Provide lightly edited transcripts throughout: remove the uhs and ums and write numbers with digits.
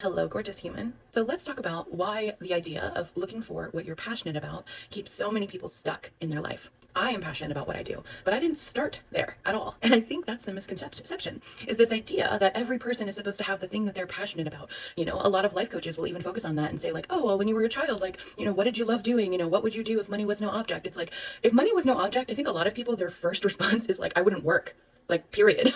Hello, gorgeous human. So let's talk about why the idea of looking for what you're passionate about keeps so many people stuck in their life. I am passionate about what I do, but I didn't start there at all. And I think that's the misconception is this idea that every person is supposed to have the thing that they're passionate about. A lot of life coaches will even focus on that and say like, oh, well, when you were a child, like, what did you love doing? What would you do if money was no object? It's like, if money was no object, I think a lot of people, their first response is like, I wouldn't work. Like, period.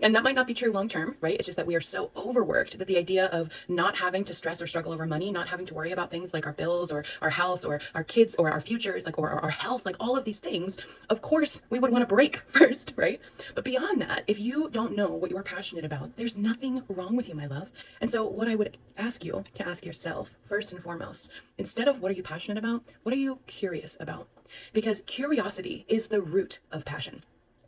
And that might not be true long term, right? It's just that we are so overworked that the idea of not having to stress or struggle over money, not having to worry about things like our bills or our house or our kids or our futures, like, or our health, like all of these things, of course, we would want to break first, right? But beyond that, if you don't know what you're passionate about, there's nothing wrong with you, my love. And so, what I would ask you to ask yourself, first and foremost, instead of what are you passionate about, what are you curious about? Because curiosity is the root of passion.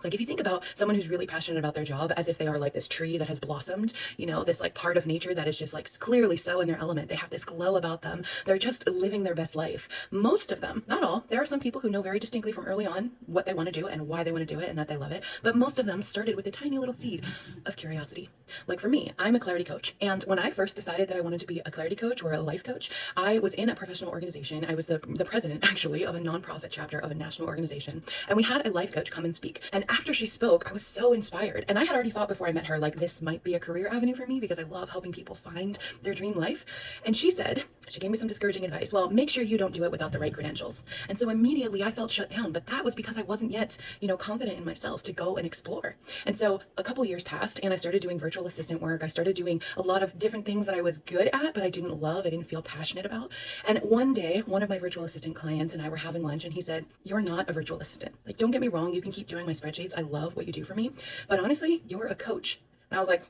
Like, if you think about someone who's really passionate about their job as if they are like this tree that has blossomed, this like part of nature that is just like clearly so in their element. They have this glow about them. They're just living their best life. Most of them, not all, there are some people who know very distinctly from early on what they want to do and why they want to do it and that they love it. But most of them started with a tiny little seed of curiosity. Like for me, I'm a clarity coach. And when I first decided that I wanted to be a clarity coach or a life coach, I was in a professional organization. I was the president actually of a nonprofit chapter of a national organization. And we had a life coach come and speak. And after she spoke, I was so inspired. And I had already thought before I met her, like, this might be a career avenue for me because I love helping people find their dream life. And she gave me some discouraging advice. Well, make sure you don't do it without the right credentials. And so immediately I felt shut down, but that was because I wasn't yet, confident in myself to go and explore. And so a couple years passed and I started doing virtual assistant work. I started doing a lot of different things that I was good at, but I didn't love, I didn't feel passionate about. And one day, one of my virtual assistant clients and I were having lunch and he said, you're not a virtual assistant. Like, don't get me wrong. You can keep doing my spreadsheets. I love what you do for me, but honestly, you're a coach. And I was like,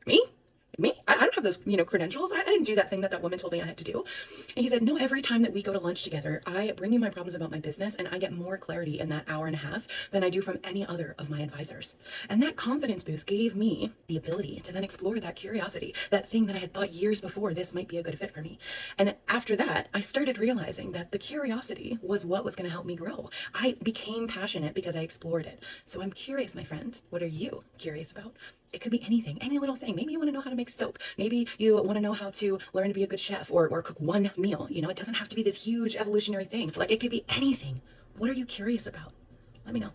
me? I don't have those, credentials. I didn't do that thing that woman told me I had to do. And he said, no, every time that we go to lunch together, I bring you my problems about my business and I get more clarity in that hour and a half than I do from any other of my advisors. And that confidence boost gave me the ability to then explore that curiosity, that thing that I had thought years before this might be a good fit for me. And after that, I started realizing that the curiosity was what was going to help me grow. I became passionate because I explored it. So I'm curious, my friend. What are you curious about? It could be anything, any little thing. Maybe you want to know how to make soap. Maybe you want to know how to learn to be a good chef or cook one meal. It doesn't have to be this huge evolutionary thing. Like, it could be anything. What are you curious about? Let me know.